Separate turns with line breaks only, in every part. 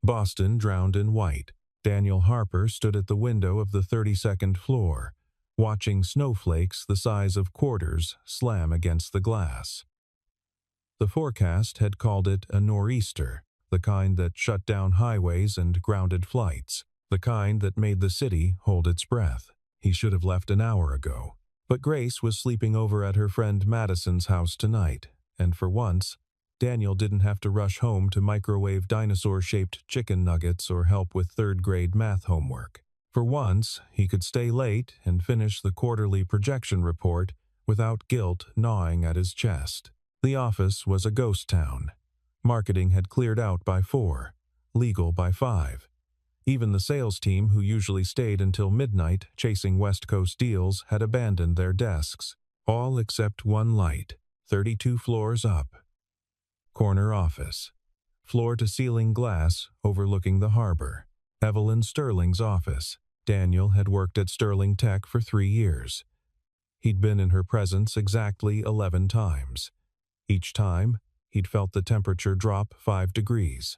Boston drowned in white. Daniel Harper stood at the window of the 32nd floor, watching snowflakes the size of quarters slam against the glass. The forecast had called it a nor'easter, the kind that shut down highways and grounded flights, the kind that made the city hold its breath. He should have left an hour ago. But Grace was sleeping over at her friend Madison's house tonight, and for once, Daniel didn't have to rush home to microwave dinosaur-shaped chicken nuggets or help with third-grade math homework. For once, he could stay late and finish the quarterly projection report without guilt gnawing at his chest. The office was a ghost town. Marketing had cleared out by 4, legal by 5. Even the sales team, who usually stayed until midnight chasing West Coast deals, had abandoned their desks, all except one light, 32 floors up. Corner office. Floor-to-ceiling glass overlooking the harbor. Evelyn Sterling's office. Daniel had worked at Sterling Tech for 3 years. He'd been in her presence exactly 11 times. Each time, he'd felt the temperature drop 5 degrees.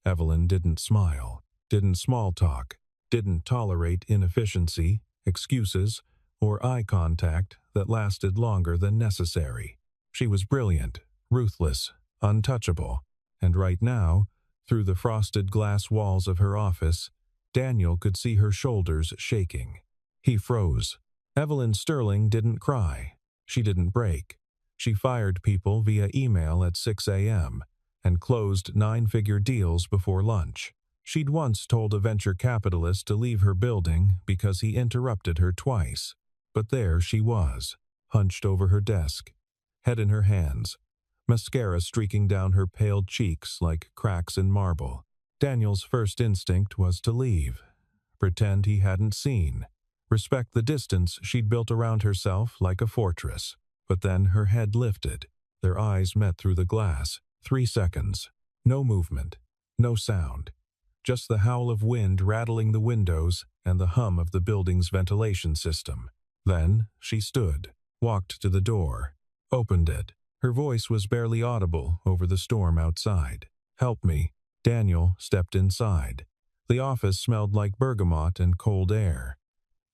Evelyn didn't smile, didn't small talk, didn't tolerate inefficiency, excuses, or eye contact that lasted longer than necessary. She was brilliant, ruthless, untouchable, and right now, through the frosted glass walls of her office, Daniel could see her shoulders shaking. He froze. Evelyn Sterling didn't cry. She didn't break. She fired people via email at 6 a.m. and closed 9-figure deals before lunch. She'd once told a venture capitalist to leave her building because he interrupted her twice. But there she was, hunched over her desk, head in her hands, mascara streaking down her pale cheeks like cracks in marble. Daniel's first instinct was to leave, pretend he hadn't seen, respect the distance she'd built around herself like a fortress. But then her head lifted. Their eyes met through the glass. 3 seconds. No movement. No sound. Just the howl of wind rattling the windows and the hum of the building's ventilation system. Then she stood, walked to the door, opened it. Her voice was barely audible over the storm outside. "Help me." Daniel stepped inside. The office smelled like bergamot and cold air.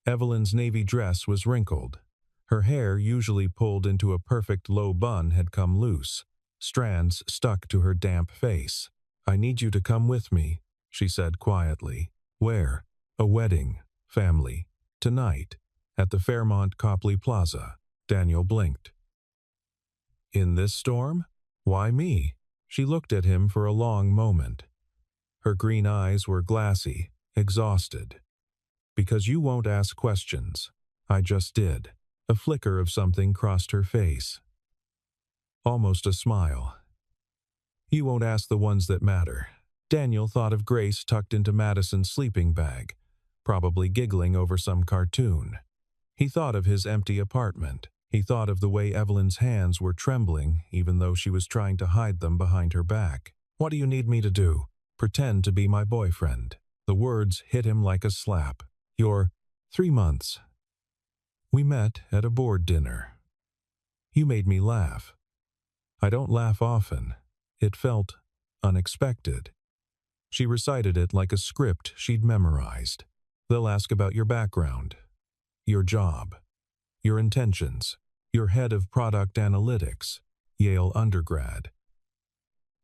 Evelyn's navy dress was wrinkled. Her hair, usually pulled into a perfect low bun, had come loose. Strands stuck to her damp face. "I need you to come with me," she said quietly. "Where?" "A wedding. Family. Tonight. At the Fairmont Copley Plaza." Daniel blinked. "In this storm? Why me?" She looked at him for a long moment. Her green eyes were glassy, exhausted. "Because you won't ask questions. I just did." A flicker of something crossed her face. Almost a smile. "You won't ask the ones that matter." Daniel thought of Grace tucked into Madison's sleeping bag, probably giggling over some cartoon. He thought of his empty apartment. He thought of the way Evelyn's hands were trembling even though she was trying to hide them behind her back. "What do you need me to do?" "Pretend to be my boyfriend." The words hit him like a slap. "You're 3 months. We met at a board dinner. You made me laugh. I don't laugh often. It felt unexpected." She recited it like a script she'd memorized. "They'll ask about your background, your job, your intentions. You're head of product analytics, Yale undergrad."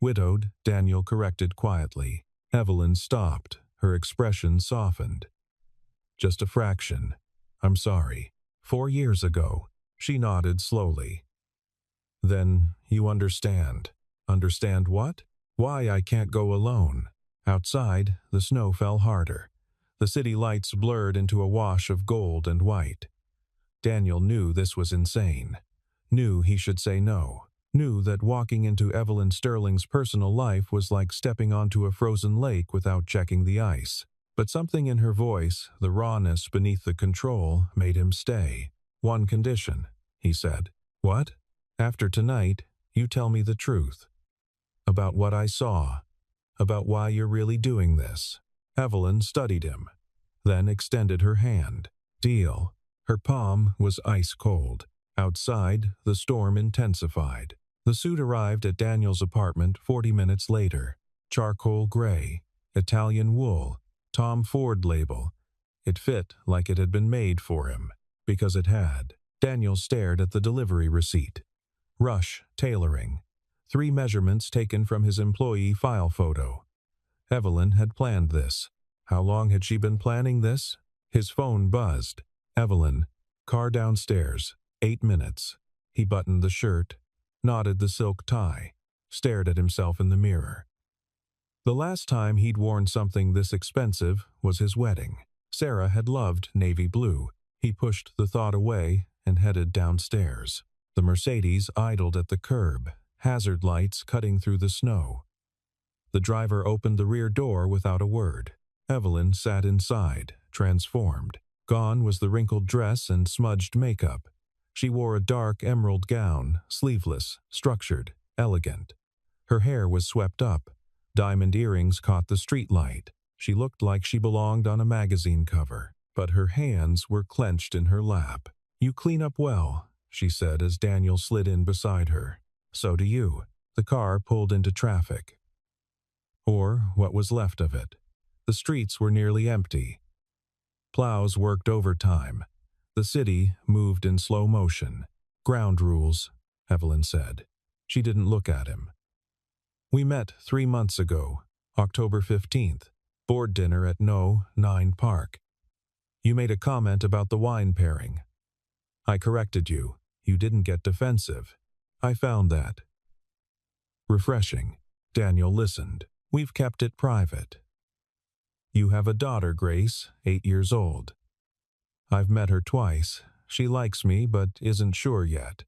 "Widowed," Daniel corrected quietly. Evelyn stopped. Her expression softened. "Just a fraction. I'm sorry. 4 years ago." She nodded slowly. "Then you understand." "Understand what?" "Why I can't go alone." Outside, the snow fell harder. The city lights blurred into a wash of gold and white. Daniel knew this was insane. Knew he should say no. Knew that walking into Evelyn Sterling's personal life was like stepping onto a frozen lake without checking the ice. But something in her voice, the rawness beneath the control, made him stay. "One condition," he said. "What?" "After tonight, you tell me the truth. About what I saw. About why you're really doing this." Evelyn studied him, then extended her hand. "Deal." Her palm was ice cold. Outside, the storm intensified. The suit arrived at Daniel's apartment 40 minutes later. Charcoal gray, Italian wool, Tom Ford label. It fit like it had been made for him, because it had. Daniel stared at the delivery receipt. Rush Tailoring. 3 measurements taken from his employee file photo. Evelyn had planned this. How long had she been planning this? His phone buzzed. Evelyn. Car downstairs. 8 minutes. He buttoned the shirt, knotted the silk tie, stared at himself in the mirror. The last time he'd worn something this expensive was his wedding. Sarah had loved navy blue. He pushed the thought away and headed downstairs. The Mercedes idled at the curb, hazard lights cutting through the snow. The driver opened the rear door without a word. Evelyn sat inside, transformed. Gone was the wrinkled dress and smudged makeup. She wore a dark emerald gown, sleeveless, structured, elegant. Her hair was swept up. Diamond earrings caught the streetlight. She looked like she belonged on a magazine cover, but her hands were clenched in her lap. "You clean up well," she said as Daniel slid in beside her. "So do you." The car pulled into traffic. Or what was left of it. The streets were nearly empty. Plows worked overtime. The city moved in slow motion. "Ground rules," Evelyn said. She didn't look at him. "We met 3 months ago, October 15th, board dinner at No. 9 Park. You made a comment about the wine pairing. I corrected you. You didn't get defensive. I found that refreshing." Daniel listened. "We've kept it private. You have a daughter, Grace, 8 years old. I've met her twice. She likes me but isn't sure yet.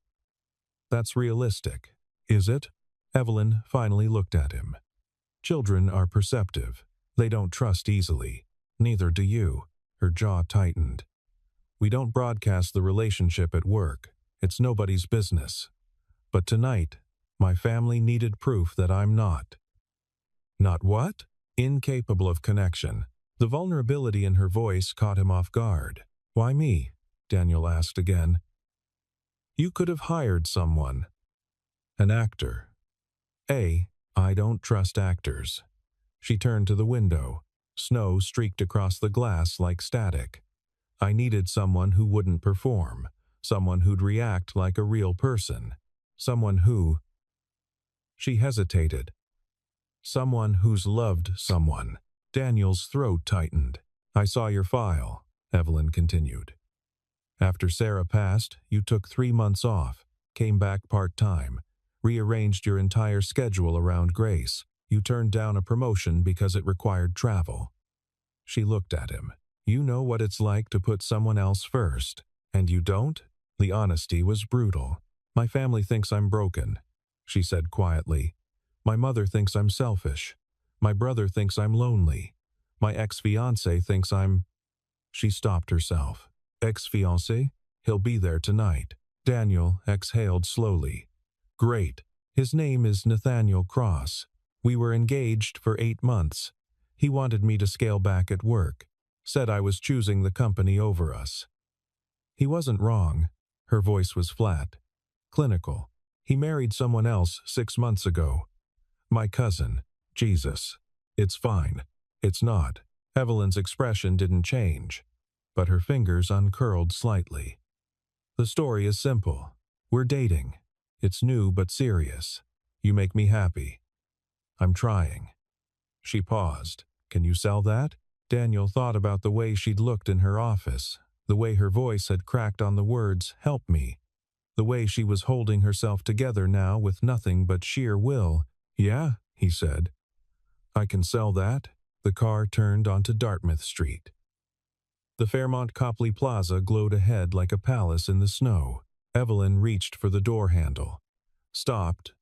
That's realistic, is it?" Evelyn finally looked at him. "Children are perceptive. They don't trust easily. Neither do you." Her jaw tightened. "We don't broadcast the relationship at work. It's nobody's business. But tonight, my family needed proof that I'm not." "Not what?" Incapable of connection. The vulnerability in her voice caught him off guard. "Why me?" Daniel asked again. "You could have hired someone. An actor." I don't trust actors." She turned to the window. Snow streaked across the glass like static. "I needed someone who wouldn't perform, someone who'd react like a real person, someone who—" She hesitated. "Someone who's loved someone." Daniel's throat tightened. "I saw your file," Evelyn continued. "After Sarah passed, you took 3 months off, came back part-time, rearranged your entire schedule around Grace. You turned down a promotion because it required travel." She looked at him. "You know what it's like to put someone else first, and you don't?" The honesty was brutal. "My family thinks I'm broken," she said quietly. "My mother thinks I'm selfish. My brother thinks I'm lonely. My ex-fiancé thinks I'm—" She stopped herself. "Ex-fiancé? He'll be there tonight." Daniel exhaled slowly. "Great. His name is Nathaniel Cross. We were engaged for 8 months. He wanted me to scale back at work. Said I was choosing the company over us." He wasn't wrong. Her voice was flat, clinical. "He married someone else 6 months ago. My cousin. Jesus. It's fine." "It's not." Evelyn's expression didn't change, but her fingers uncurled slightly. "The story is simple. We're dating. It's new but serious. You make me happy. I'm trying." She paused. "Can you sell that?" Daniel thought about the way she'd looked in her office, the way her voice had cracked on the words, "help me," the way she was holding herself together now with nothing but sheer will. "Yeah," he said. "I can sell that." The car turned onto Dartmouth Street. The Fairmont Copley Plaza glowed ahead like a palace in the snow. Evelyn reached for the door handle, stopped,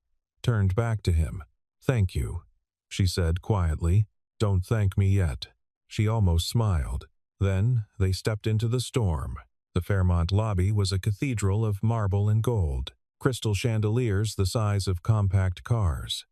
turned back to him. "Thank you," she said quietly. "Don't thank me yet." She almost smiled. Then they stepped into the storm. The Fairmont lobby was a cathedral of marble and gold, crystal chandeliers the size of compact cars,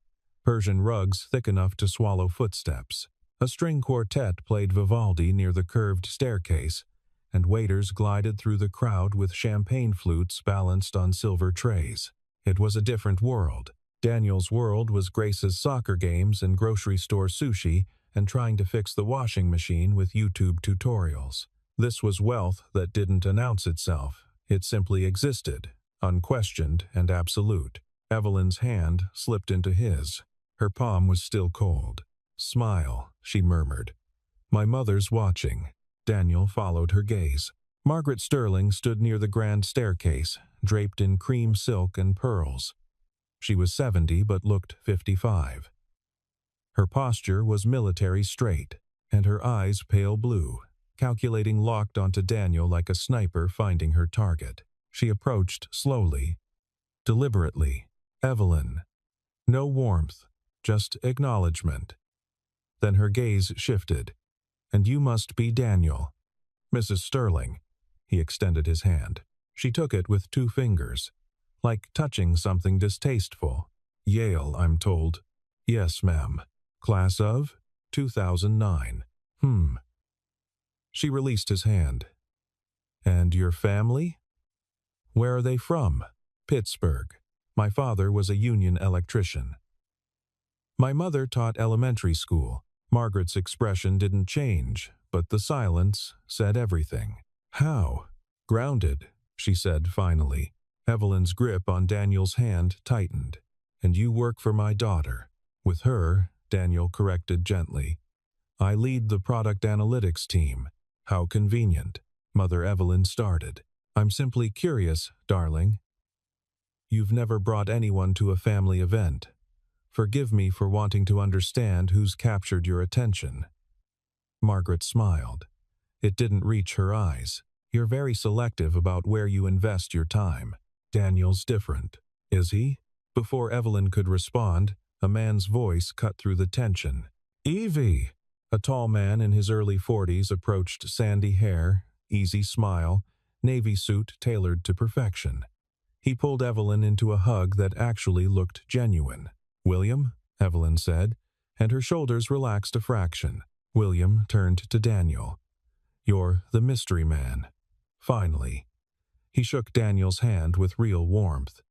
Persian rugs thick enough to swallow footsteps. A string quartet played Vivaldi near the curved staircase, and waiters glided through the crowd with champagne flutes balanced on silver trays. It was a different world, Daniel's world was Grace's soccer games and grocery store sushi and trying to fix the washing machine with YouTube tutorials. This was wealth that didn't announce itself. It simply existed, unquestioned and absolute. Evelyn's hand slipped into his. Her palm was still cold. "Smile," she murmured. "My mother's watching." Daniel followed her gaze. Margaret Sterling stood near the grand staircase, draped in cream silk and pearls. She was 70 but looked 55. Her posture was military straight, and her eyes pale blue, calculating locked onto Daniel like a sniper finding her target. She approached slowly, deliberately. "Evelyn." No warmth, just acknowledgement. Then her gaze shifted. "And you must be Daniel." "Mrs. Sterling." He extended his hand. She took it with 2 fingers, like touching something distasteful. "Yale, I'm told." "Yes, ma'am." "Class of?" 2009. She released his hand. "And your family?" "Where are they from?" "Pittsburgh. My father was a union electrician." "My mother taught elementary school." Margaret's expression didn't change, but the silence said everything. "How?" "Grounded," she said finally. Evelyn's grip on Daniel's hand tightened. "And you work for my daughter." "With her," Daniel corrected gently. "I lead the product analytics team." "How convenient." Mother Evelyn started. "I'm simply curious, darling. You've never brought anyone to a family event. Forgive me for wanting to understand who's captured your attention." Margaret smiled. It didn't reach her eyes. "You're very selective about where you invest your time." "Daniel's different." "Is he?" Before Evelyn could respond, a man's voice cut through the tension. "Evie!" A tall man in his early 40s approached, sandy hair, easy smile, navy suit tailored to perfection. He pulled Evelyn into a hug that actually looked genuine. "William?" Evelyn said, and her shoulders relaxed a fraction. William turned to Daniel. "You're the mystery man." Finally. He shook Daniel's hand with real warmth.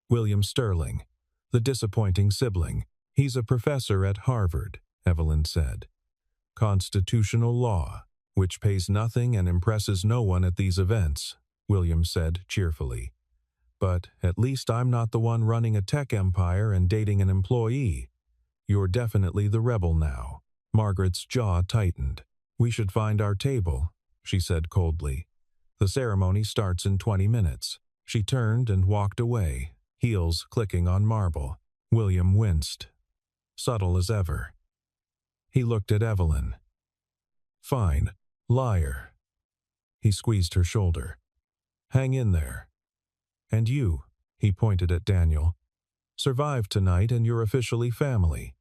"William Sterling, the disappointing sibling. He's a professor at Harvard," Evelyn said. "Constitutional law, which pays nothing and impresses no one at these events," William said cheerfully. "But at least I'm not the one running a tech empire and dating an employee. You're definitely the rebel now." Margaret's jaw tightened. "We should find our table," she said coldly. "The ceremony starts in 20 minutes. She turned and walked away, heels clicking on marble. William winced. Subtle as ever. He looked at Evelyn. "Fine. Liar." He squeezed her shoulder. "Hang in there. And you," he pointed at Daniel, "survive tonight and you're officially family.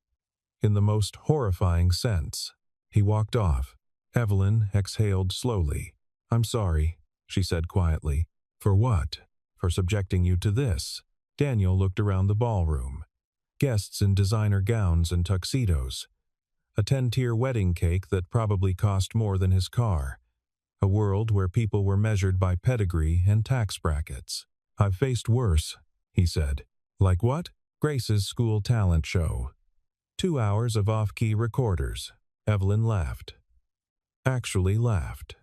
In the most horrifying sense." He walked off. Evelyn exhaled slowly. "I'm sorry," she said quietly. "For what?" "For subjecting you to this." Daniel looked around the ballroom. Guests in designer gowns and tuxedos. A 10-tier wedding cake that probably cost more than his car. A world where people were measured by pedigree and tax brackets. "I've faced worse," he said. "Like what?" "Grace's school talent show. 2 hours of off-key recorders." Evelyn laughed. Actually laughed.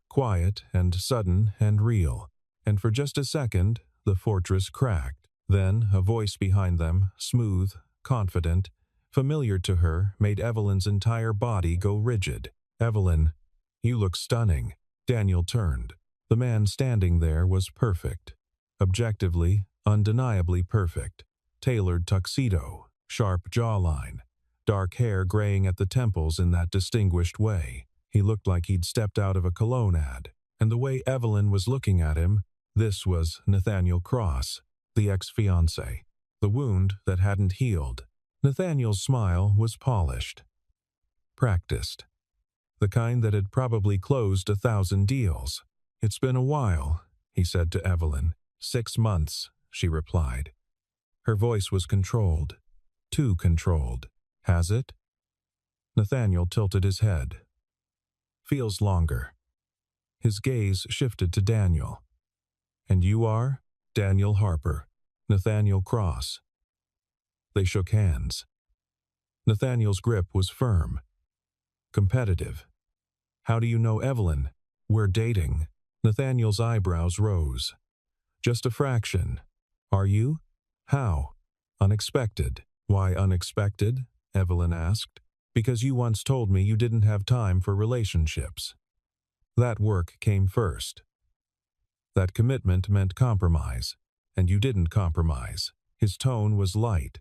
Quiet and sudden and real. And for just a second, the fortress cracked. Then a voice behind them, smooth, confident, familiar to her, made Evelyn's entire body go rigid. "Evelyn, you look stunning." Daniel turned. The man standing there was perfect. Objectively, undeniably perfect. Tailored tuxedo, sharp jawline, dark hair graying at the temples in that distinguished way. He looked like he'd stepped out of a cologne ad. And the way Evelyn was looking at him, this was Nathaniel Cross, the ex-fiancé. The wound that hadn't healed. Nathaniel's smile was polished. Practiced. The kind that had probably closed 1,000 deals. "It's been a while," he said to Evelyn. 6 months, she replied. Her voice was controlled. Too controlled. "Has it?" Nathaniel tilted his head. "Feels longer." His gaze shifted to Daniel. "And you are?" "Daniel Harper. Nathaniel Cross." They shook hands. Nathaniel's grip was firm. Competitive. How do you know Evelyn? We're dating. Nathaniel's eyebrows rose. Just a fraction. Are you? How? Unexpected. Why unexpected? Evelyn asked. Because you once told me you didn't have time for relationships. That work came first. That commitment meant compromise, and you didn't compromise. His tone was light,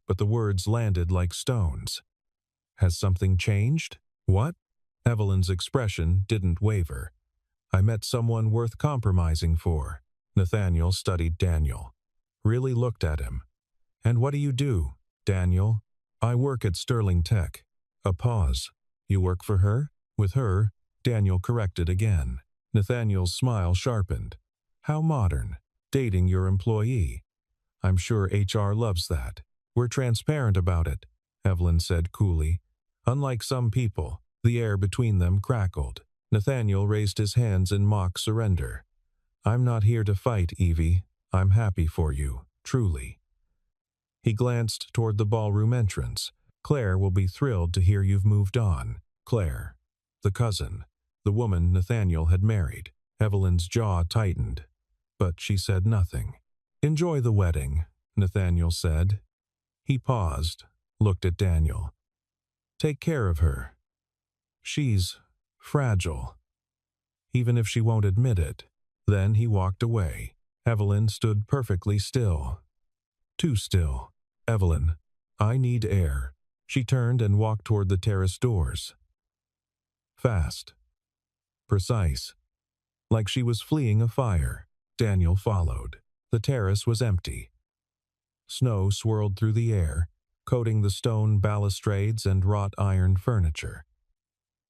but the words landed like stones. Has something changed? What? Evelyn's expression didn't waver. I met someone worth compromising for. Nathaniel studied Daniel. Really looked at him. And what do you do, Daniel? I work at Sterling Tech. A pause. You work for her? With her, Daniel corrected again. Nathaniel's smile sharpened. How modern. Dating your employee. I'm sure HR loves that. We're transparent about it, Evelyn said coolly. Unlike some people, the air between them crackled. Nathaniel raised his hands in mock surrender. I'm not here to fight, Evie. I'm happy for you, truly. He glanced toward the ballroom entrance. Claire will be thrilled to hear you've moved on. Claire, the cousin, the woman Nathaniel had married. Evelyn's jaw tightened, but she said nothing. Enjoy the wedding, Nathaniel said. He paused, looked at Daniel. Take care of her. She's fragile. Even if she won't admit it. Then he walked away. Evelyn stood perfectly still. Too still. Evelyn, I need air. She turned and walked toward the terrace doors. Fast. Precise. Like she was fleeing a fire. Daniel followed. The terrace was empty. Snow swirled through the air, coating the stone balustrades and wrought iron furniture.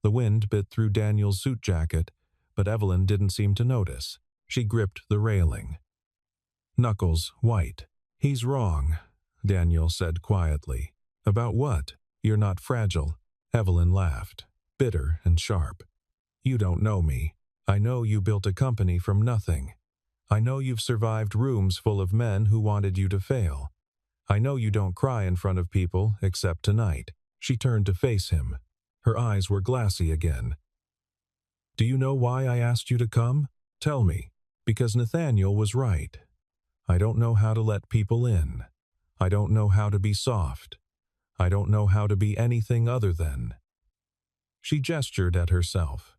The wind bit through Daniel's suit jacket, but Evelyn didn't seem to notice. She gripped the railing. Knuckles white. He's wrong, Daniel said quietly. About what? You're not fragile. Evelyn laughed, bitter and sharp. You don't know me. I know you built a company from nothing. I know you've survived rooms full of men who wanted you to fail. I know you don't cry in front of people, except tonight. She turned to face him. Her eyes were glassy again. Do you know why I asked you to come? Tell me. Because Nathaniel was right. I don't know how to let people in. I don't know how to be soft. I don't know how to be anything other than. She gestured at herself.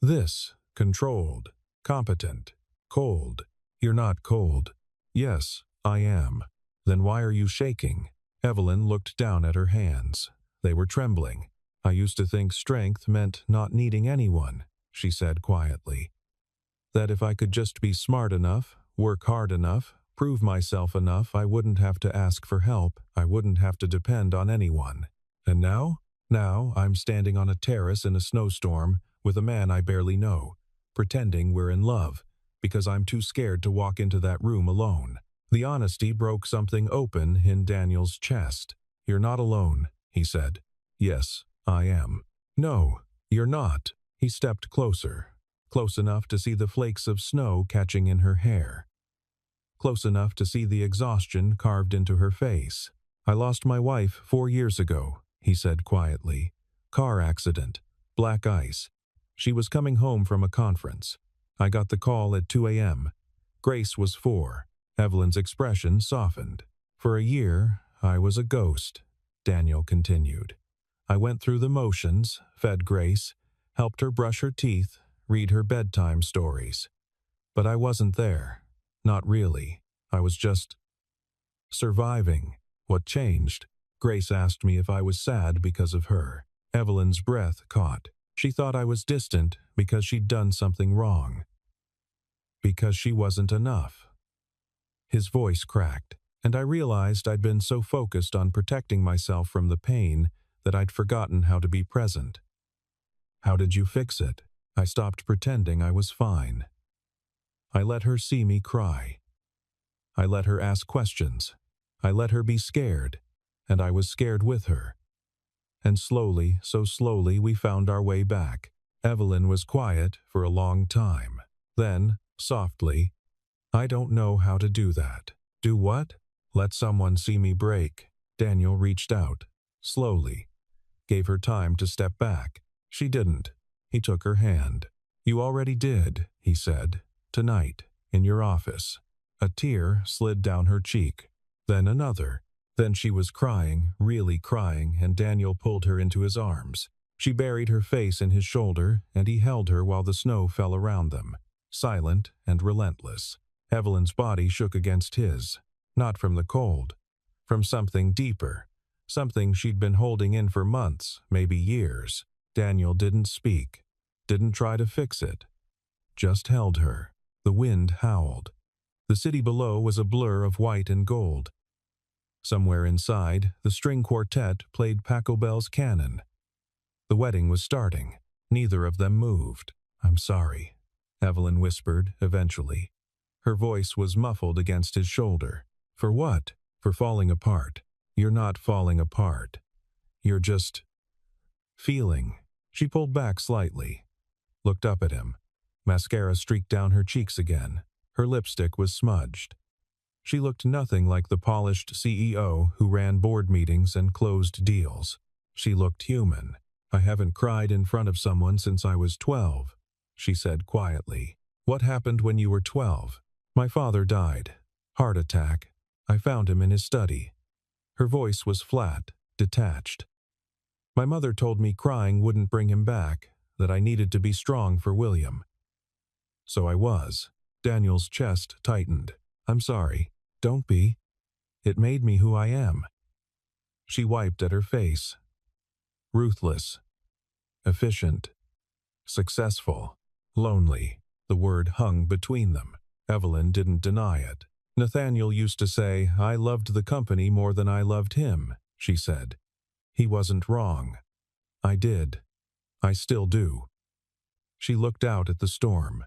This, controlled, competent, cold. You're not cold. Yes, I am. Then why are you shaking? Evelyn looked down at her hands. They were trembling. I used to think strength meant not needing anyone, she said quietly. That if I could just be smart enough, work hard enough, prove myself enough, I wouldn't have to ask for help, I wouldn't have to depend on anyone. And now? Now I'm standing on a terrace in a snowstorm with a man I barely know, pretending we're in love, because I'm too scared to walk into that room alone. The honesty broke something open in Daniel's chest. You're not alone, he said. Yes, I am. No, you're not. He stepped closer, close enough to see the flakes of snow catching in her hair. Close enough to see the exhaustion carved into her face. I lost my wife 4 years ago, he said quietly. Car accident. Black ice. She was coming home from a conference. I got the call at 2 a.m. Grace was 4. Evelyn's expression softened. For a year, I was a ghost, Daniel continued. I went through the motions, fed Grace, helped her brush her teeth, read her bedtime stories. But I wasn't there. Not really. I was just surviving. What changed? Grace asked me if I was sad because of her. Evelyn's breath caught. She thought I was distant because she'd done something wrong. Because she wasn't enough. His voice cracked, and I realized I'd been so focused on protecting myself from the pain that I'd forgotten how to be present. How did you fix it? I stopped pretending I was fine. I let her see me cry. I let her ask questions. I let her be scared, and I was scared with her. And slowly, so slowly, we found our way back. Evelyn was quiet for a long time. Then, softly, I don't know how to do that. Do what? Let someone see me break. Daniel reached out, slowly, gave her time to step back. She didn't. He took her hand. "You already did," he said. "Tonight, in your office." A tear slid down her cheek, then another. Then she was crying, really crying, and Daniel pulled her into his arms. She buried her face in his shoulder, and he held her while the snow fell around them, silent and relentless. Evelyn's body shook against his, not from the cold, from something deeper, something she'd been holding in for months, maybe years. Daniel didn't speak, didn't try to fix it, just held her. The wind howled. The city below was a blur of white and gold. Somewhere inside, the string quartet played Pachelbel's canon. The wedding was starting. Neither of them moved. "I'm sorry," Evelyn whispered eventually. Her voice was muffled against his shoulder. "For what?" "For falling apart." "You're not falling apart. You're just feeling." She pulled back slightly, looked up at him. Mascara streaked down her cheeks again. Her lipstick was smudged. She looked nothing like the polished CEO who ran board meetings and closed deals. She looked human. "I haven't cried in front of someone since I was 12, she said quietly. "What happened when you were 12? "My father died. Heart attack. I found him in his study." Her voice was flat, detached. "My mother told me crying wouldn't bring him back, that I needed to be strong for William." So I was. Daniel's chest tightened. "I'm sorry. Don't be. It made me who I am." She wiped at her face. Ruthless. Efficient. Successful. Lonely. The word hung between them. Evelyn didn't deny it. "Nathaniel used to say, 'I loved the company more than I loved him,'" she said. "He wasn't wrong. I did. I still do." She looked out at the storm.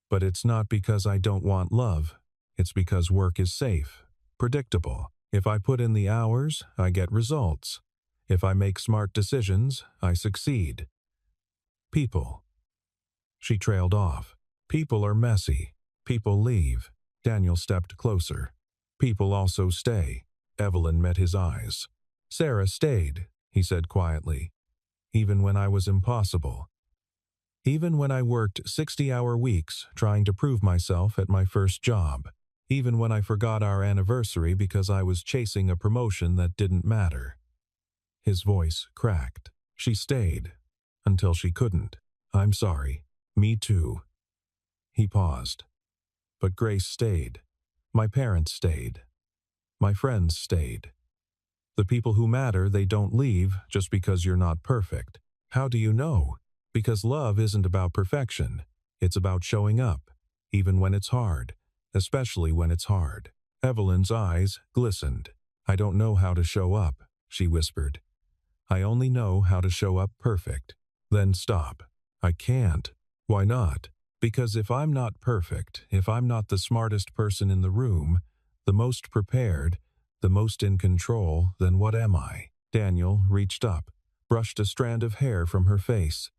"But it's not because I don't want love. It's because work is safe, predictable. If I put in the hours, I get results. If I make smart decisions, I succeed. People." She trailed off. "People are messy. People leave." Daniel stepped closer. "People also stay." Evelyn met his eyes. "Sarah stayed," he said quietly. "Even when I was impossible. Even when I worked 60-hour weeks trying to prove myself at my first job. Even when I forgot our anniversary because I was chasing a promotion that didn't matter." His voice cracked. "She stayed. Until she couldn't. I'm sorry. Me too." He paused. "But Grace stayed. My parents stayed. My friends stayed. The people who matter, they don't leave just because you're not perfect." "How do you know?" "Because love isn't about perfection. It's about showing up, even when it's hard. Especially when it's hard." Evelyn's eyes glistened. "I don't know how to show up," she whispered. "I only know how to show up perfect." Then stop. "I can't." "Why not?" "Because if I'm not perfect, if I'm not the smartest person in the room, the most prepared, the most in control, then what am I?" Daniel reached up, brushed a strand of hair from her face.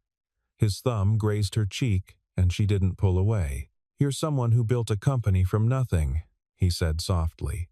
His thumb grazed her cheek, and she didn't pull away. "You're someone who built a company from nothing," he said softly.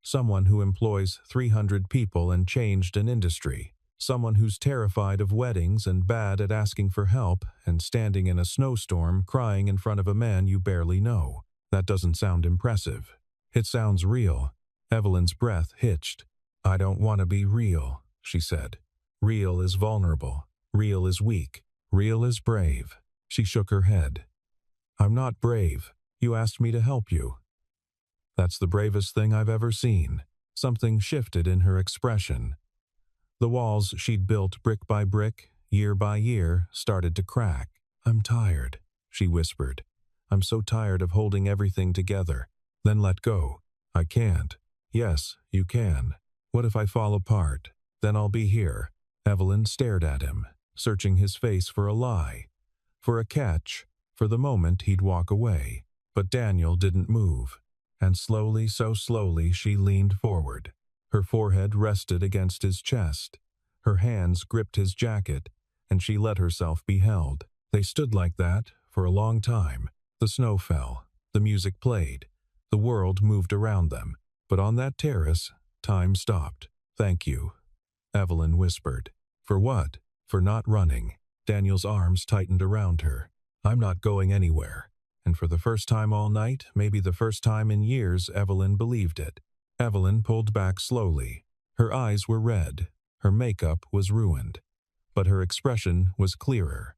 "Someone who employs 300 people and changed an industry. Someone who's terrified of weddings and bad at asking for help and standing in a snowstorm crying in front of a man you barely know. That doesn't sound impressive. It sounds real." Evelyn's breath hitched. "I don't want to be real," she said. "Real is vulnerable. Real is weak. Real is brave." She shook her head. "I'm not brave. You asked me to help you." "That's the bravest thing I've ever seen." Something shifted in her expression. The walls she'd built brick by brick, year by year, started to crack. "I'm tired," she whispered. "I'm so tired of holding everything together." "Then let go." "I can't." "Yes, you can. What if I fall apart? Then I'll be here." Evelyn stared at him, searching his face for a lie, for a catch, for the moment he'd walk away. But Daniel didn't move, and slowly, so slowly, she leaned forward. Her forehead rested against his chest. Her hands gripped his jacket, and she let herself be held. They stood like that for a long time. The snow fell. The music played. The world moved around them. But on that terrace, time stopped. Thank you, Evelyn whispered. For what? For not running. Daniel's arms tightened around her. I'm not going anywhere. And for the first time all night, maybe the first time in years, Evelyn believed it. Evelyn pulled back slowly. Her eyes were red. Her makeup was ruined. But her expression was clearer,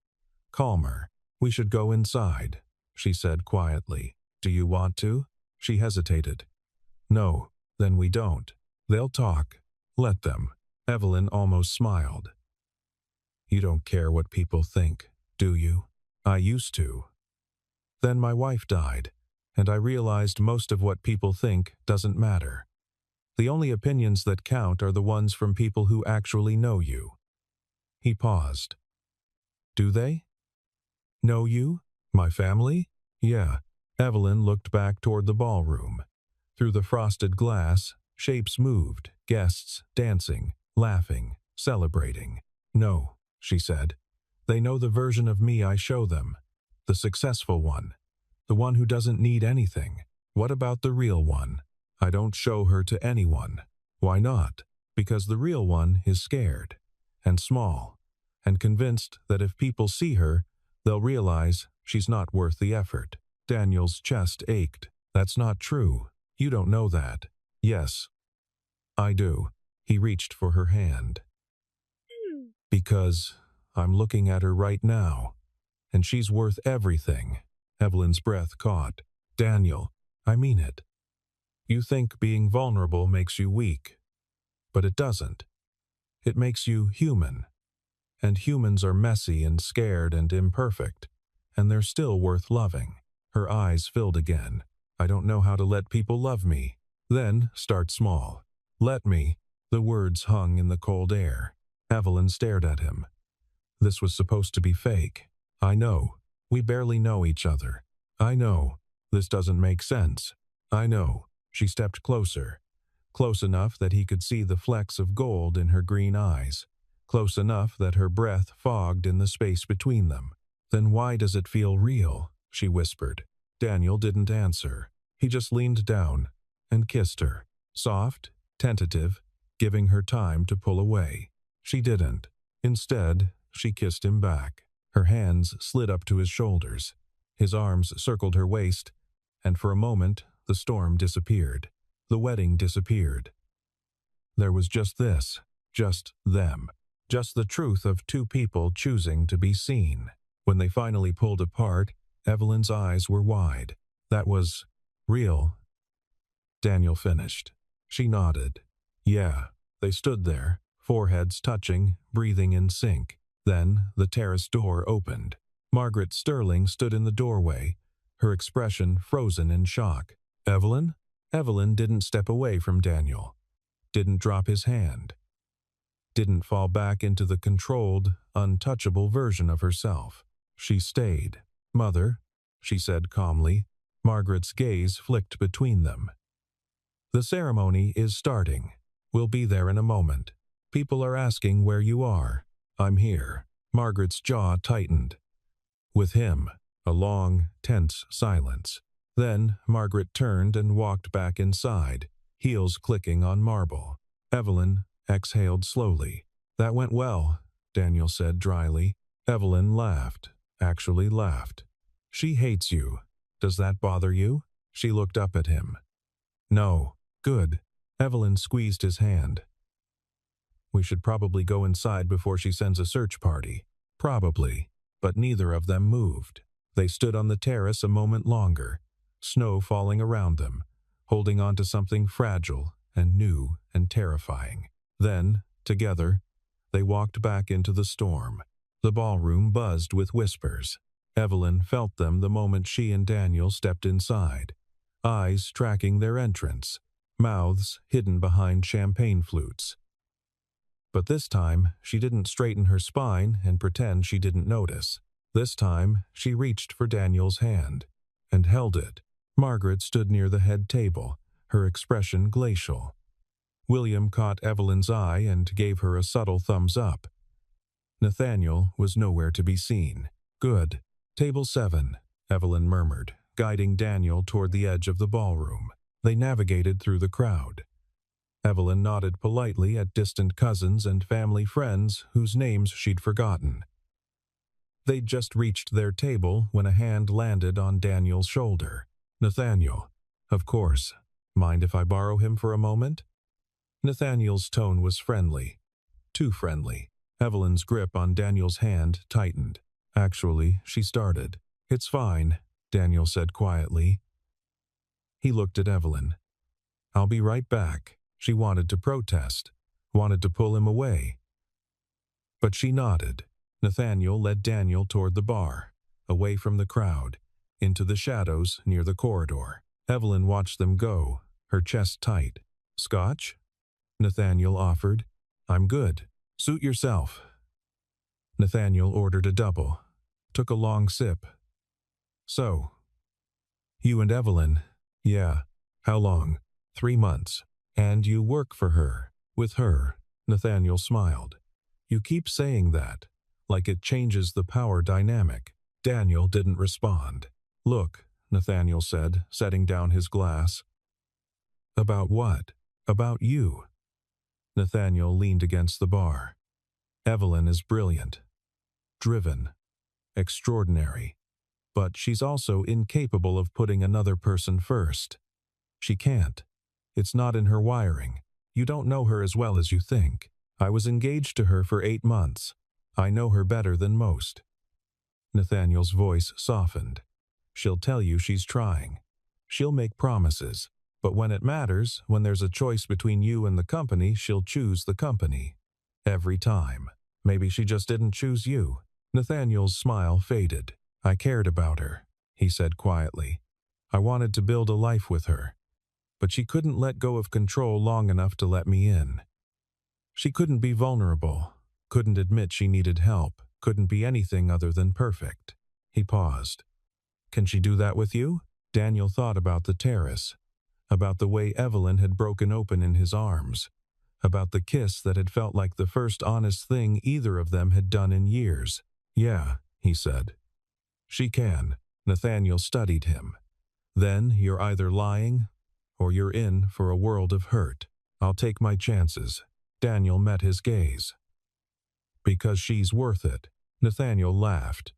calmer. We should go inside, she said quietly. Do you want to? She hesitated. No, then we don't. They'll talk. Let them. Evelyn almost smiled. You don't care what people think, do you? I used to. Then my wife died, and I realized most of what people think doesn't matter. The only opinions that count are the ones from people who actually know you. He paused. Do they? Know you? My family? Yeah. Evelyn looked back toward the ballroom. Through the frosted glass, shapes moved, guests dancing, laughing, celebrating. No, she said. They know the version of me I show them. The successful one. The one who doesn't need anything. What about the real one? I don't show her to anyone. Why not? Because the real one is scared, and small, and convinced that if people see her, they'll realize she's not worth the effort. Daniel's chest ached. That's not true. You don't know that. Yes. I do. He reached for her hand. Because I'm looking at her right now, and she's worth everything. Evelyn's breath caught. Daniel, I mean it. You think being vulnerable makes you weak, but it doesn't. It makes you human. And humans are messy and scared and imperfect, and they're still worth loving. Her eyes filled again. I don't know how to let people love me. Then start small. Let me. The words hung in the cold air. Evelyn stared at him. This was supposed to be fake. I know. We barely know each other. I know. This doesn't make sense. I know. She stepped closer. Close enough that he could see the flecks of gold in her green eyes. Close enough that her breath fogged in the space between them. Then why does it feel real? She whispered. Daniel didn't answer. He just leaned down and kissed her. Soft, tentative, giving her time to pull away. She didn't. Instead, she kissed him back. Her hands slid up to his shoulders. His arms circled her waist, and for a moment, the storm disappeared. The wedding disappeared. There was just this, just them, just the truth of two people choosing to be seen. When they finally pulled apart, Evelyn's eyes were wide. That was real. Daniel finished. She nodded. Yeah, they stood there, foreheads touching, breathing in sync. Then the terrace door opened. Margaret Sterling stood in the doorway, her expression frozen in shock. Evelyn? Evelyn didn't step away from Daniel. Didn't drop his hand. Didn't fall back into the controlled, untouchable version of herself. She stayed. Mother, she said calmly. Margaret's gaze flicked between them. The ceremony is starting. We'll be there in a moment. People are asking where you are. I'm here. Margaret's jaw tightened. With him, a long, tense silence. Then Margaret turned and walked back inside, heels clicking on marble. Evelyn exhaled slowly. That went well, Daniel said dryly. Evelyn laughed, actually laughed. She hates you. Does that bother you? She looked up at him. No. Good. Evelyn squeezed his hand. We should probably go inside before she sends a search party. Probably. But neither of them moved. They stood on the terrace a moment longer, snow falling around them, holding on to something fragile and new and terrifying. Then, together, they walked back into the storm. The ballroom buzzed with whispers. Evelyn felt them the moment she and Daniel stepped inside, eyes tracking their entrance, mouths hidden behind champagne flutes. But this time, she didn't straighten her spine and pretend she didn't notice. This time, she reached for Daniel's hand and held it. Margaret stood near the head table, her expression glacial. William caught Evelyn's eye and gave her a subtle thumbs up. Nathaniel was nowhere to be seen. Good. Table 7, Evelyn murmured, guiding Daniel toward the edge of the ballroom. They navigated through the crowd. Evelyn nodded politely at distant cousins and family friends whose names she'd forgotten. They'd just reached their table when a hand landed on Daniel's shoulder. "Nathaniel, of course. Mind if I borrow him for a moment?" Nathaniel's tone was friendly. Too friendly. Evelyn's grip on Daniel's hand tightened. "Actually," she started. "It's fine," Daniel said quietly. He looked at Evelyn. "I'll be right back." She wanted to protest, wanted to pull him away. But she nodded. Nathaniel led Daniel toward the bar, away from the crowd, into the shadows near the corridor. Evelyn watched them go, her chest tight. "Scotch?" Nathaniel offered. "I'm good. Suit yourself." Nathaniel ordered a double, took a long sip. "So, you and Evelyn?" "Yeah. How long?" 3 months. "And you work for her, with her?" Nathaniel smiled. "You keep saying that, like it changes the power dynamic." Daniel didn't respond. "Look," Nathaniel said, setting down his glass. "About what?" "About you." Nathaniel leaned against the bar. "Evelyn is brilliant, driven, extraordinary. But she's also incapable of putting another person first. She can't. It's not in her wiring. You don't know her as well as you think. I was engaged to her for 8 months. I know her better than most." Nathaniel's voice softened. "She'll tell you she's trying. She'll make promises. But when it matters, when there's a choice between you and the company, she'll choose the company. Every time. Maybe she just didn't choose you." Nathaniel's smile faded. "I cared about her," he said quietly. "I wanted to build a life with her. But she couldn't let go of control long enough to let me in. She couldn't be vulnerable, couldn't admit she needed help, couldn't be anything other than perfect." He paused. "Can she do that with you?" Daniel thought about the terrace, about the way Evelyn had broken open in his arms, about the kiss that had felt like the first honest thing either of them had done in years. "Yeah," he said. "She can." Nathaniel studied him. "Then you're either lying or you're in for a world of hurt." "I'll take my chances." Daniel met his gaze. "Because she's worth it." Nathaniel laughed.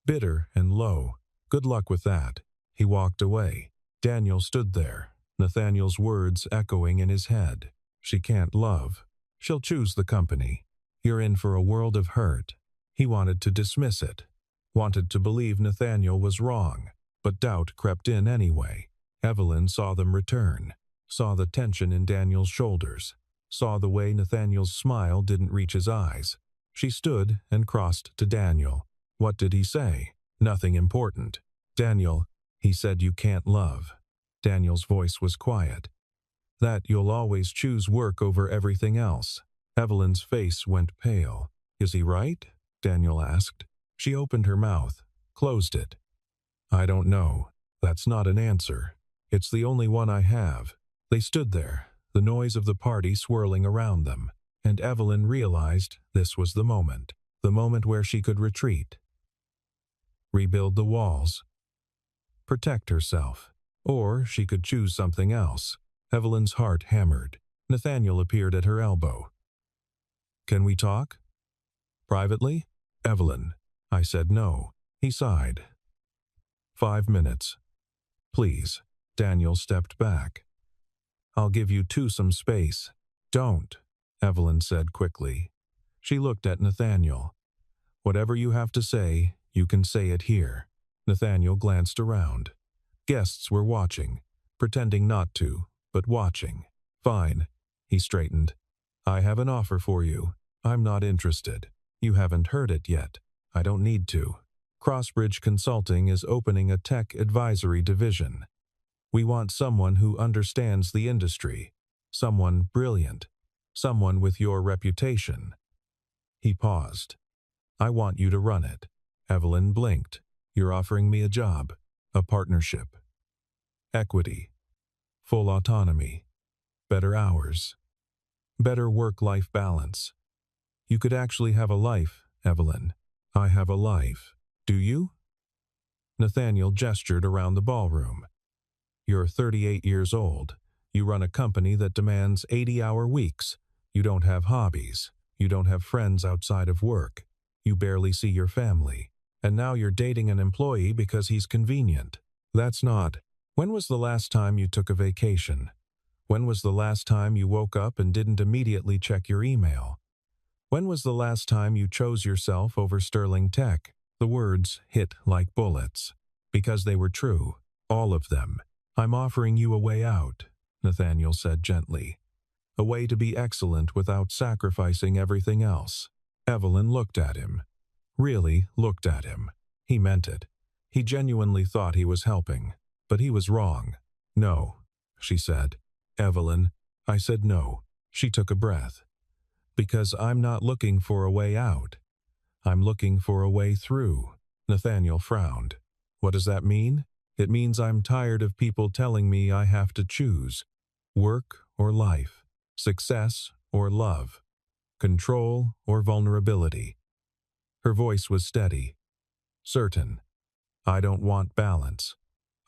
Bitter and low. "Good luck with that." He walked away. Daniel stood there, Nathaniel's words echoing in his head. "She can't love. She'll choose the company. You're in for a world of hurt." He wanted to dismiss it, wanted to believe Nathaniel was wrong, but doubt crept in anyway. Evelyn saw them return, saw the tension in Daniel's shoulders, saw the way Nathaniel's smile didn't reach his eyes. She stood and crossed to Daniel. "What did he say?" "Nothing important." "Daniel, he said you can't love." Daniel's voice was quiet. "That you'll always choose work over everything else." Evelyn's face went pale. "Is he right?" Daniel asked. She opened her mouth, closed it. "I don't know. That's not an answer. It's the only one I have." They stood there, the noise of the party swirling around them, and Evelyn realized this was the moment where she could retreat, rebuild the walls, protect herself. Or she could choose something else. Evelyn's heart hammered. Nathaniel appeared at her elbow. "Can we talk? Privately?" "Evelyn." I said no. He sighed. 5 minutes. "Please." Daniel stepped back. "I'll give you two some space." "Don't," Evelyn said quickly. She looked at Nathaniel. "Whatever you have to say, you can say it here." Nathaniel glanced around. Guests were watching, pretending not to, but watching. "Fine." He straightened. "I have an offer for you. I'm not interested. You haven't heard it yet. I don't need to. Crossbridge Consulting is opening a tech advisory division. We want someone who understands the industry, someone brilliant, someone with your reputation." He paused. "I want you to run it." Evelyn blinked. "You're offering me a job, a partnership, equity, full autonomy, better hours, better work-life balance. You could actually have a life, Evelyn." "I have a life. Do you?" Nathaniel gestured around the ballroom. "You're 38 years old. You run a company that demands 80-hour weeks. You don't have hobbies. You don't have friends outside of work. You barely see your family. And now you're dating an employee because he's convenient. That's not. When was the last time you took a vacation? When was the last time you woke up and didn't immediately check your email? When was the last time you chose yourself over sterling tech? The words hit like bullets. Because they were true. All of them. I'm offering you a way out, Nathaniel said gently. A way to be excellent without sacrificing everything else. Evelyn looked at him. Really looked at him. He meant it. He genuinely thought he was helping. But he was wrong. No, she said. Evelyn, I said no. She took a breath. Because I'm not looking for a way out. I'm looking for a way through. Nathaniel frowned. What does that mean? It means I'm tired of people telling me I have to choose. Work or life. Success or love. Control or vulnerability. Her voice was steady. Certain. I don't want balance.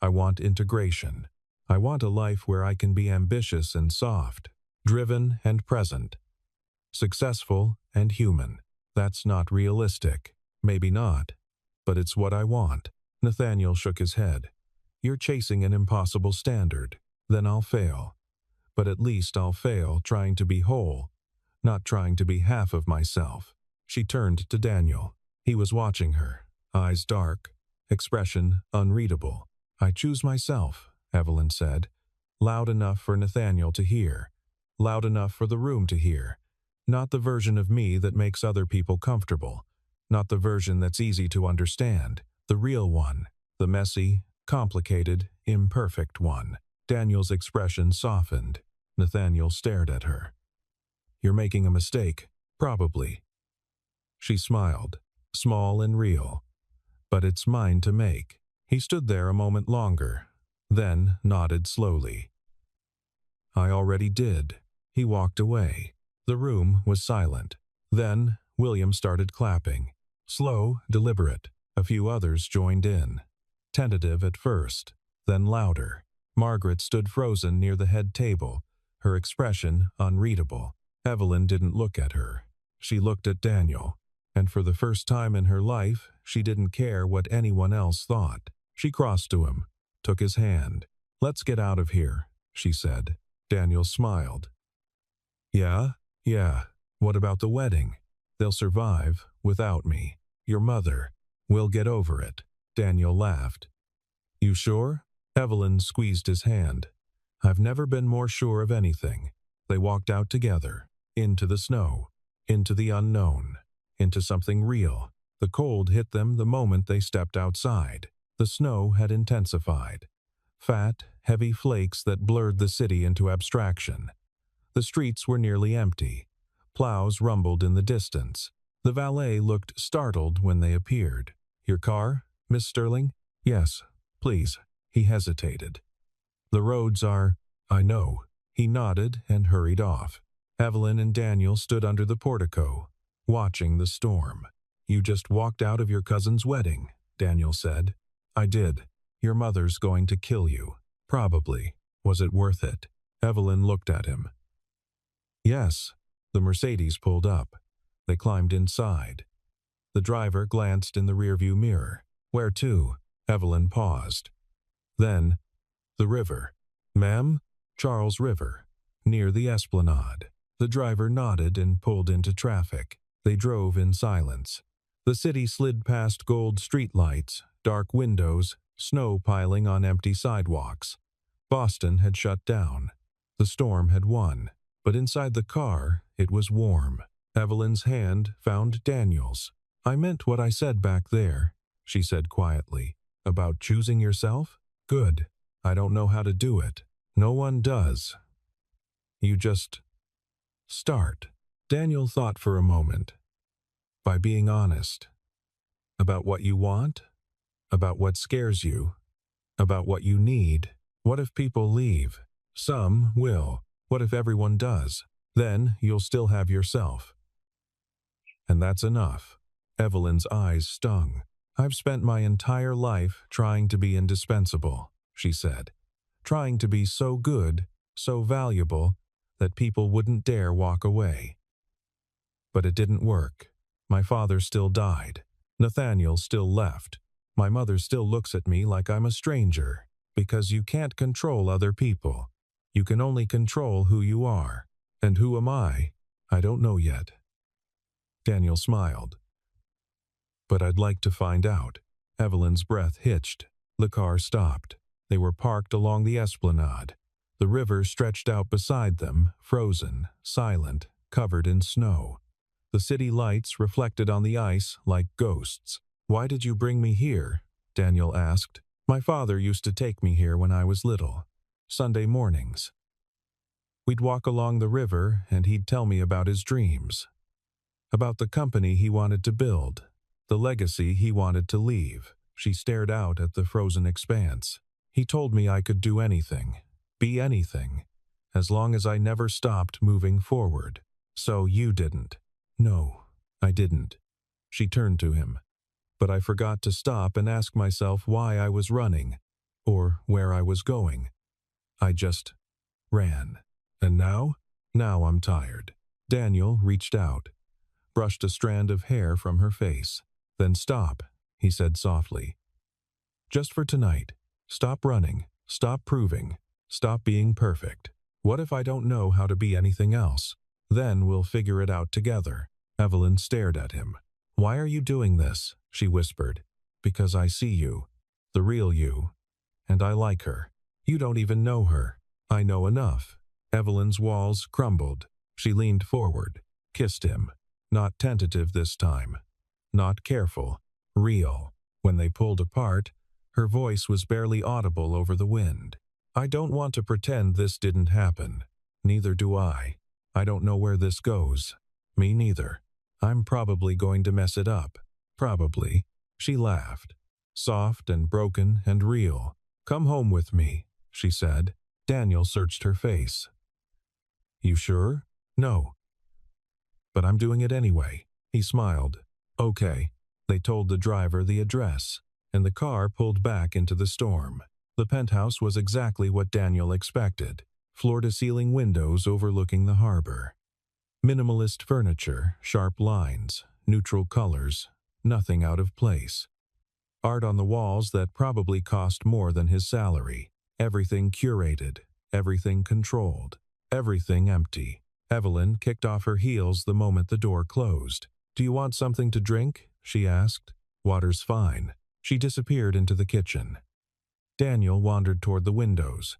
I want integration. I want a life where I can be ambitious and soft, driven and present, successful and human. That's not realistic. Maybe not. But it's what I want. Nathaniel shook his head. You're chasing an impossible standard. Then I'll fail. But at least I'll fail trying to be whole, not trying to be half of myself. She turned to Daniel. He was watching her, eyes dark, expression unreadable. I choose myself, Evelyn said, loud enough for Nathaniel to hear, loud enough for the room to hear. Not the version of me that makes other people comfortable, not the version that's easy to understand, the real one, the messy, complicated, imperfect one. Daniel's expression softened. Nathaniel stared at her. You're making a mistake, probably. She smiled, small and real. But it's mine to make. He stood there a moment longer, then nodded slowly. I already did. He walked away. The room was silent. Then William started clapping. Slow, deliberate. A few others joined in. Tentative at first, then louder. Margaret stood frozen near the head table, her expression unreadable. Evelyn didn't look at her. She looked at Daniel, and for the first time in her life, she didn't care what anyone else thought. She crossed to him, took his hand. Let's get out of here, she said. Daniel smiled. Yeah. What about the wedding? They'll survive without me. Your mother. We'll get over it. Daniel laughed. You sure? Evelyn squeezed his hand. I've never been more sure of anything. They walked out together, into the snow, into the unknown, into something real. The cold hit them the moment they stepped outside. The snow had intensified. Fat, heavy flakes that blurred the city into abstraction. The streets were nearly empty. Plows rumbled in the distance. The valet looked startled when they appeared. Your car, Miss Sterling? Yes, please. He hesitated. The roads are… I know. He nodded and hurried off. Evelyn and Daniel stood under the portico, watching the storm. You just walked out of your cousin's wedding, Daniel said. I did. Your mother's going to kill you. Probably. Was it worth it? Evelyn looked at him. Yes. The Mercedes pulled up. They climbed inside. The driver glanced in the rearview mirror. Where to? Evelyn paused. Then, the river. Ma'am? Charles River. Near the Esplanade. The driver nodded and pulled into traffic. They drove in silence. The city slid past gold streetlights, dark windows, snow piling on empty sidewalks. Boston had shut down. The storm had won. But inside the car, it was warm. Evelyn's hand found Daniel's. I meant what I said back there, she said quietly. About choosing yourself? Good. I don't know how to do it. No one does. You just… start. Daniel thought for a moment. By being honest. About what you want? About what scares you? About what you need? What if people leave? Some will. What if everyone does? Then you'll still have yourself. And that's enough. Evelyn's eyes stung. I've spent my entire life trying to be indispensable, she said. Trying to be so good so valuable that people wouldn't dare walk away. But it didn't work. My father still died. Nathaniel still left. My mother still looks at me like I'm a stranger, because you can't control other people. You can only control who you are. And who am I? I don't know yet. Daniel smiled. But I'd like to find out. Evelyn's breath hitched. The car stopped. They were parked along the esplanade. The river stretched out beside them, frozen, silent, covered in snow. The city lights reflected on the ice like ghosts. "Why did you bring me here?" Daniel asked. "My father used to take me here when I was little. Sunday mornings. We'd walk along the river and he'd tell me about his dreams. About the company he wanted to build. The legacy he wanted to leave." She stared out at the frozen expanse. "He told me I could do anything, be anything, as long as I never stopped moving forward. So you didn't." "No, I didn't." She turned to him. "But I forgot to stop and ask myself why I was running, or where I was going. I just ran. And now? Now I'm tired." Daniel reached out, brushed a strand of hair from her face. "Then stop," he said softly. "Just for tonight. Stop running. Stop proving. Stop being perfect. What if I don't know how to be anything else? Then we'll figure it out together." Evelyn stared at him. "Why are you doing this?" she whispered. "Because I see you. The real you. And I like her. You don't even know her." "I know enough." Evelyn's walls crumbled. She leaned forward, kissed him. Not tentative this time. Not careful. Real. When they pulled apart, her voice was barely audible over the wind. "I don't want to pretend this didn't happen. Neither do I. I don't know where this goes. Me neither. I'm probably going to mess it up. Probably." She laughed. Soft and broken and real. "Come home with me," she said. Daniel searched her face. "You sure?" "No. But I'm doing it anyway." He smiled. "Okay." They told the driver the address, and the car pulled back into the storm. The penthouse was exactly what Daniel expected. Floor-to-ceiling windows overlooking the harbor. Minimalist furniture, sharp lines, neutral colors, nothing out of place. Art on the walls that probably cost more than his salary. Everything curated, everything controlled, everything empty. Evelyn kicked off her heels the moment the door closed. "Do you want something to drink?" she asked. "Water's fine." She disappeared into the kitchen. Daniel wandered toward the windows.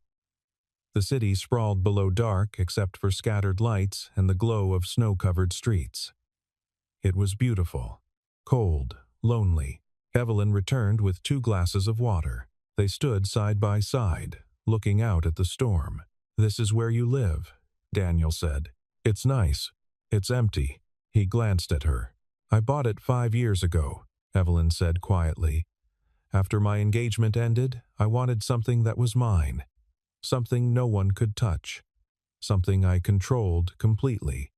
The city sprawled below dark except for scattered lights and the glow of snow-covered streets. It was beautiful. Cold, lonely. Evelyn returned with 2 glasses of water. They stood side by side, looking out at the storm. "This is where you live," Daniel said. "It's nice. It's empty." He glanced at her. "I bought it 5 years ago," Evelyn said quietly. "After my engagement ended, I wanted something that was mine. Something no one could touch. Something I controlled completely."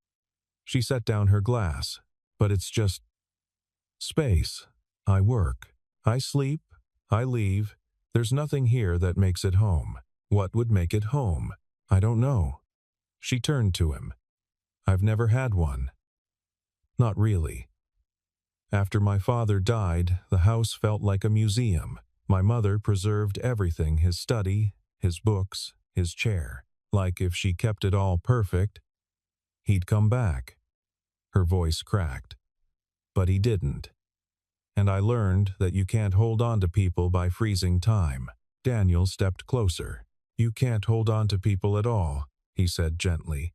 She set down her glass. "But it's just space. I work. I sleep. I leave. There's nothing here that makes it home. What would make it home? I don't know." She turned to him. "I've never had one." "Not really. After my father died, the house felt like a museum. My mother preserved everything, his study, his books, his chair. Like if she kept it all perfect, he'd come back." Her voice cracked. "But he didn't. And I learned that you can't hold on to people by freezing time." Daniel stepped closer. "You can't hold on to people at all," he said gently.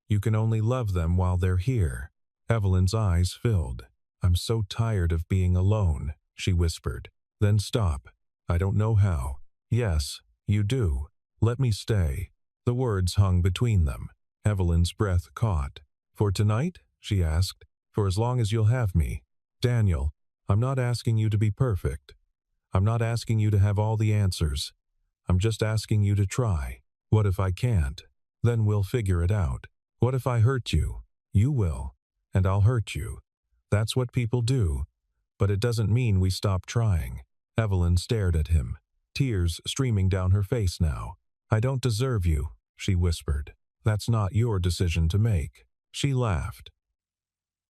"You can only love them while they're here." Evelyn's eyes filled. "I'm so tired of being alone," she whispered. "Then stop. I don't know how." "Yes, you do. Let me stay." The words hung between them. Evelyn's breath caught. "For tonight?" she asked. "For as long as you'll have me." "Daniel, I'm not asking you to be perfect. I'm not asking you to have all the answers. I'm just asking you to try. What if I can't? Then we'll figure it out. What if I hurt you? You will. And I'll hurt you. That's what people do. But it doesn't mean we stop trying." Evelyn stared at him, tears streaming down her face now. "I don't deserve you," she whispered. That's not your decision to make. She laughed.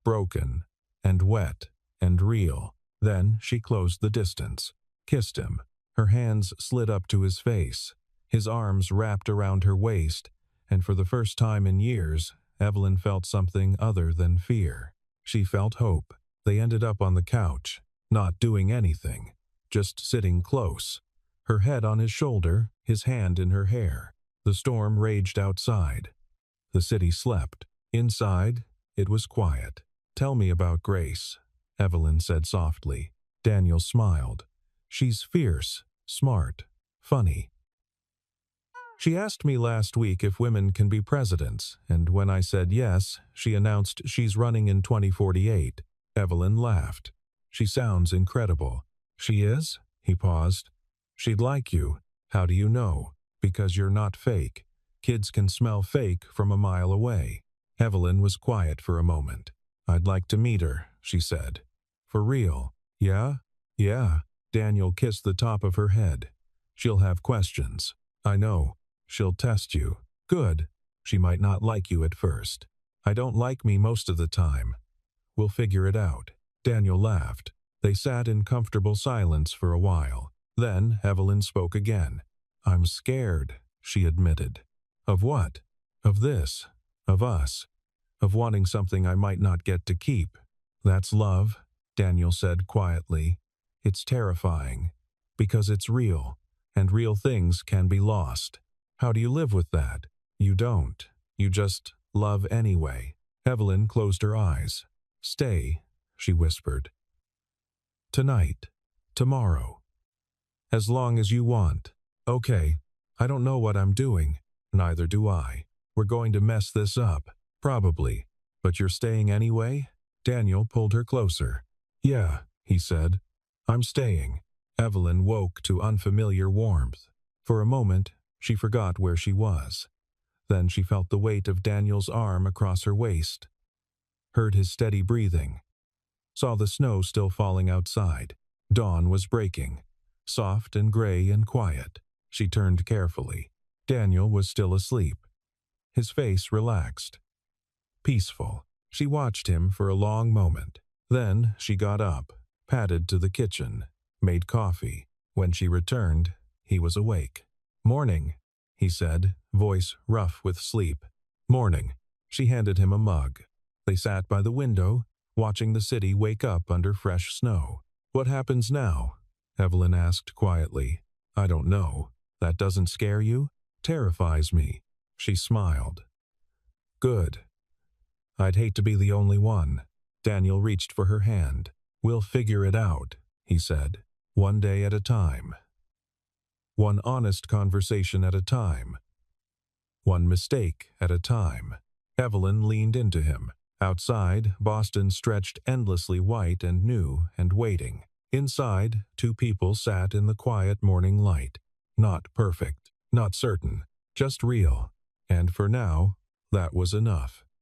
Broken, and wet, and real. Then she closed the distance, kissed him. Her hands slid up to his face, his arms wrapped around her waist, and for the first time in years, Evelyn felt something other than fear. She felt hope. They ended up on the couch, not doing anything, just sitting close, her head on his shoulder, his hand in her hair. The storm raged outside. The city slept. Inside, it was quiet. Tell me about Grace, Evelyn said softly. Daniel smiled. She's fierce, smart, funny. She asked me last week if women can be presidents, and when I said yes, she announced she's running in 2048. Evelyn laughed. She sounds incredible. She is? He paused. She'd like you. How do you know? Because you're not fake. Kids can smell fake from a mile away. Evelyn was quiet for a moment. I'd like to meet her, she said. For real? Yeah? Yeah. Daniel kissed the top of her head. She'll have questions. I know. She'll test you. Good. She might not like you at first. I don't like me most of the time. We'll figure it out. Daniel laughed. They sat in comfortable silence for a while. Then Evelyn spoke again. I'm scared, she admitted. Of what? Of this. Of us. Of wanting something I might not get to keep. That's love, Daniel said quietly. It's terrifying. Because it's real. And real things can be lost. How do you live with that? You don't. You just love anyway. Evelyn closed her eyes. Stay, she whispered. Tonight. Tomorrow. As long as you want. Okay. I don't know what I'm doing. Neither do I. We're going to mess this up. Probably. But you're staying anyway? Daniel pulled her closer. Yeah, he said. I'm staying. Evelyn woke to unfamiliar warmth. For a moment, she forgot where she was. Then she felt the weight of Daniel's arm across her waist. Heard his steady breathing. Saw the snow still falling outside. Dawn was breaking. Soft and gray and quiet. She turned carefully. Daniel was still asleep. His face relaxed. Peaceful. She watched him for a long moment. Then she got up, padded to the kitchen, made coffee. When she returned, he was awake. Morning, he said, voice rough with sleep. Morning. She handed him a mug. They sat by the window, watching the city wake up under fresh snow. What happens now? Evelyn asked quietly. I don't know. That doesn't scare you? Terrifies me. She smiled. Good. I'd hate to be the only one. Daniel reached for her hand. We'll figure it out, he said. One day at a time. One honest conversation at a time. One mistake at a time. Evelyn leaned into him. Outside, Boston stretched endlessly white and new and waiting. Inside, two people sat in the quiet morning light. Not perfect, not certain, just real. And for now, that was enough.